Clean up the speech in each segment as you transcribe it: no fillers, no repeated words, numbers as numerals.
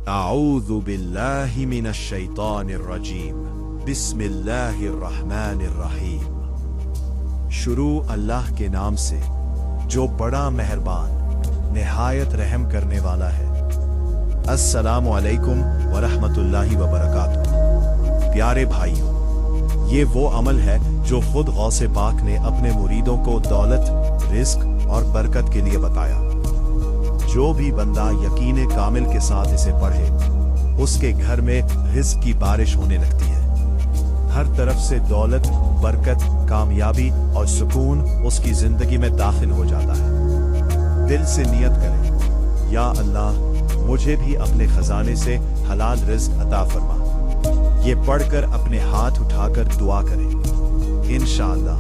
अऊज़ु बिल्लाहि मिनश शैतानिर रजीम। बिस्मिल्लाहिर रहमानिर रहीम। शुरू अल्लाह के नाम से जो बड़ा मेहरबान निहायत रहम करने वाला है। अस्सलामु अलैकुम व रहमतुल्लाहि व बरकातुहू। प्यारे भाइयों, ये वो अमल है जो खुद गौसे पाक ने अपने मुरीदों को दौलत, रिस्क और बरकत के लिए बताया। जो भी बंदा यकीन कामिल के साथ इसे पढ़े, उसके घर में रिस्क की बारिश होने लगती है। हर तरफ से दौलत, बरकत, कामयाबी और सुकून उसकी जिंदगी में दाखिल हो जाता है। दिल से नियत करें, या अल्लाह मुझे भी अपने खजाने से हलाल रिस्क अता फरमा। ये पढ़कर अपने हाथ उठाकर दुआ करें। इंशाअल्लाह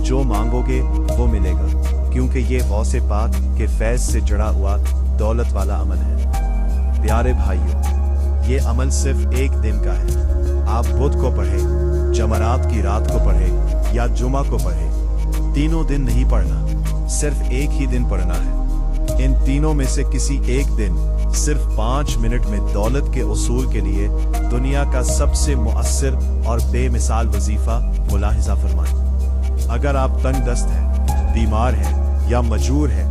जो मांगोगे वो मिलेगा, क्योंकि ये गौसे पाक के फैज से जुड़ा हुआ दौलत वाला अमल है। प्यारे भाइयों, ये अमल सिर्फ एक दिन का है। आप बुध को पढ़े, जमरात की रात को पढ़े या जुमा को पढ़े, तीनों दिन नहीं पढ़ना, सिर्फ एक ही दिन पढ़ना है। इन तीनों में से किसी एक दिन सिर्फ 5 मिनट में दौलत के उसूल के लिए दुनिया का सबसे मुअस्सिर और बेमिसाल वजीफा मुलाहिजा फरमाएं। अगर आप तंगदस्त हैं, बीमार है या मजबूर है,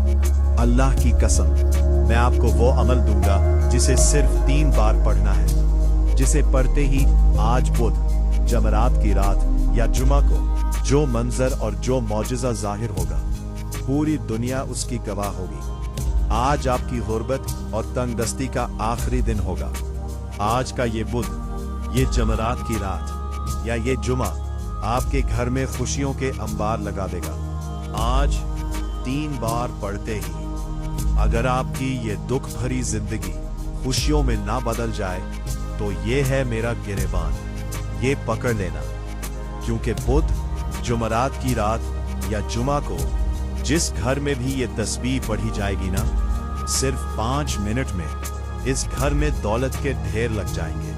अल्लाह की कसम मैं आपको वो अमल दूंगा जिसे सिर्फ 3 बार पढ़ना है, जिसे पढ़ते ही आज बुध, जमरात की रात या जुमा को जो मंजर और जो मौजज़ा जाहिर होगा, पूरी दुनिया उसकी गवाह होगी। आज आपकी गुर्बत और तंगदस्ती का आखिरी दिन होगा। आज का ये बुध, ये जमरात की रात या ये जुमा आपके घर में खुशियों के अंबार लगा देगा। आज 3 बार पढ़ते ही अगर आपकी ये दुख भरी जिंदगी खुशियों में ना बदल जाए, तो ये है मेरा गिरेबान, ये पकड़ लेना। क्योंकि बुध, जुमरात की रात या जुमा को जिस घर में भी ये तस्बीह पढ़ी जाएगी ना, सिर्फ 5 मिनट में इस घर में दौलत के ढेर लग जाएंगे।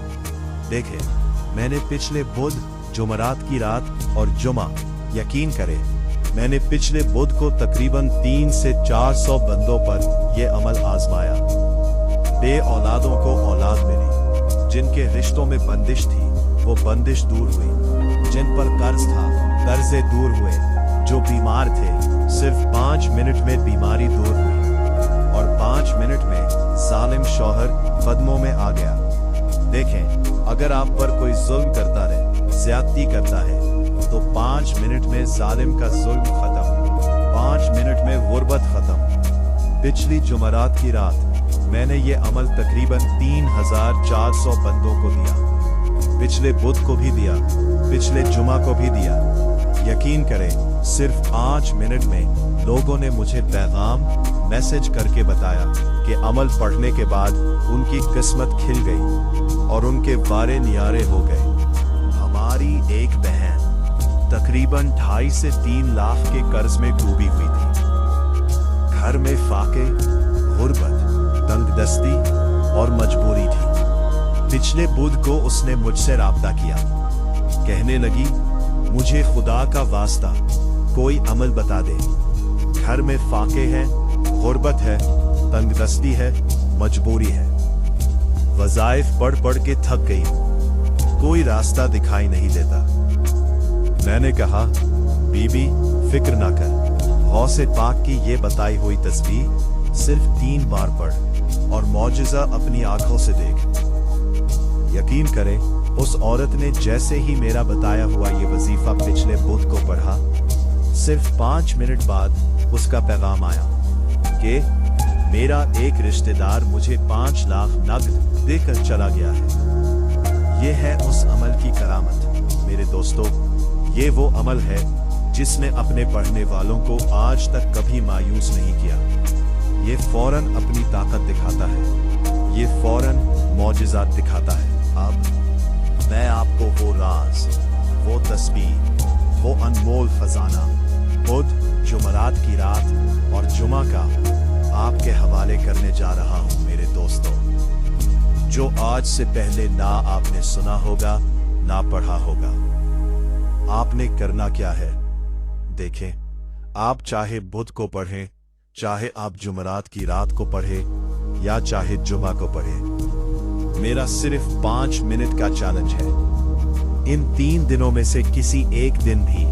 देखें, मैंने पिछले बुध, जुमरात की रात और जुमा, यकीन करें मैंने पिछले बुध को तकरीबन 300 से 400 बंदों पर यह अमल आजमाया। बे औलादों को औलाद मिली, जिनके रिश्तों में बंदिश थी वो बंदिश दूर हुई, जिन पर कर्ज था कर्जे दूर हुए, जो बीमार थे सिर्फ 5 मिनट में बीमारी दूर हुई, और 5 मिनट में जालिम शौहर कदमों में आ गया। देखें, अगर आप पर कोई जुल्म करता रहे, ज्यादती करता है, तो 5 मिनट में जालिम का जुल्म खत्म, 5 मिनट में गुर्बत खत्म। पिछली जुमरात की रात मैंने ये अमल तकरीबन 3400 बंदों को दिया। पिछले बुध को भी दिया, पिछले जुमा को भी दिया। यकीन करें, सिर्फ 5 मिनट में लोगों ने मुझे पैगाम मैसेज करके बताया कि अमल पढ़ने के बाद उनकी किस्मत खिल गई और उनके वारे नियारे हो गए। हमारी एक बहन तकरीबन 2.5 से 3 लाख के कर्ज में डूबी हुई थी। घर में फाके, गुर्बत, तंगदस्ती और मजबूरी थी। पिछले बुध को उसने मुझसे राब्ता किया, कहने लगी, मुझे खुदा का वास्ता कोई अमल बता दे। घर में फाके हैं, गुर्बत है, तंगदस्ती है, मजबूरी है। वज़ाइफ पढ़ पढ़ के थक गई हूं, कोई रास्ता दिखाई नहीं देता। मैंने कहा, बीबी फिक्र ना कर, गौसे पाक की ये बताई हुई तस्बीह सिर्फ 3 बार पढ़ और मौजज़ा अपनी आंखों से देख। यकीन करें, उस औरत ने जैसे ही मेरा बताया हुआ ये वजीफा पिछले बुध को पढ़ा, सिर्फ 5 मिनट बाद उसका पैगाम आया कि मेरा एक रिश्तेदार मुझे 5 लाख नगद देकर चला गया है। ये है उस अमल की करामत। मेरे दोस्तों, ये वो अमल है जिसने अपने पढ़ने वालों को आज तक कभी मायूस नहीं किया। ये फौरन अपनी ताकत दिखाता है, ये फौरन मौजिज़ात दिखाता है। अब मैं आपको वो राज, वो तस्बीह, वो अनमोल खजाना बुध, जुमरात की रात और जुमा का आपके हवाले करने जा रहा हूं मेरे दोस्तों, जो आज से पहले ना आपने सुना होगा ना पढ़ा होगा। आपने करना क्या है, देखें, आप चाहे बुध को पढ़ें, चाहे आप जुमरात की रात को पढ़ें या चाहे जुमा को पढ़ें, मेरा सिर्फ 5 मिनट का चैलेंज है। इन 3 दिनों में से किसी एक दिन भी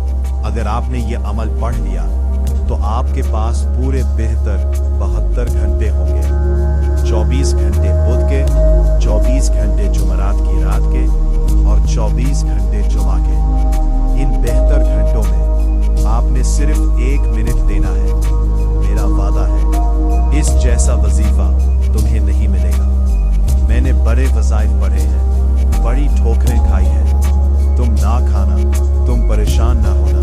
अगर आपने ये अमल पढ़ लिया तो आपके पास पूरे बेहतर 72 घंटे होंगे। 24 घंटे बुध के, 24 घंटे जुमरात की रात के और 24 घंटे जुमा के। इन बेहतर घंटों में आपने सिर्फ 1 मिनट देना है। मेरा वादा है इस जैसा वजीफा तुम्हें नहीं मिलेगा। मैंने बड़े वज़ाइफ पढ़े हैं, बड़ी ठोकरें खाई हैं। तुम ना खाना, तुम परेशान ना होना।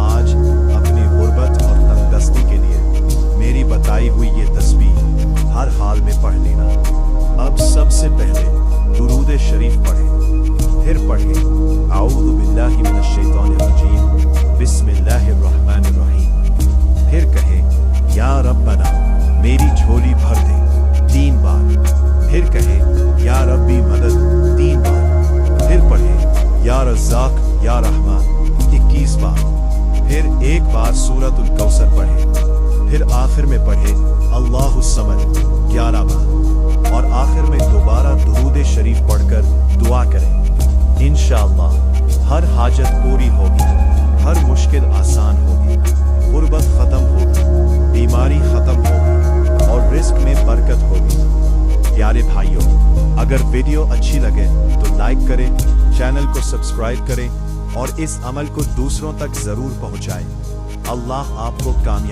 आज अपनी गुर्बत और तंगदस्ती के लिए मेरी बताई हुई ये तस्बीह हर हाल में पढ़ लेना। अब सबसे पहले दुरूद शरीफ पढ़ें, फिर पढ़ें आऊज़ु बिल्लाहि मिनश शैतानिर रजीम, बिस्मिल्लाहिर रहमानिर रहीम। फिर कहें या रब्बना मेरी झोली भर दे 3 बार। फिर कहें या रब्बी मदद 3 बार। फिर पढ़ें या रज़्ज़ाक़ या रहमान 21 बार। फिर एक बार सूरतुल कौसर पढ़ें। फिर आखिर में पढ़ें अल्लाहु समद 11 बार और आखिर में दोबारा दुरूद शरीफ पढ़कर दुआ करें। इंशाअल्लाह हर हाजत पूरी होगी, हर मुश्किल आसान होगी, गुर्बत खत्म होगी, बीमारी खत्म होगी और रिस्क में बरकत होगी। प्यारे भाइयों, अगर वीडियो अच्छी लगे तो लाइक करें, चैनल को सब्सक्राइब करें और इस अमल को दूसरों तक जरूर पहुंचाएं। अल्लाह आपको कामयाब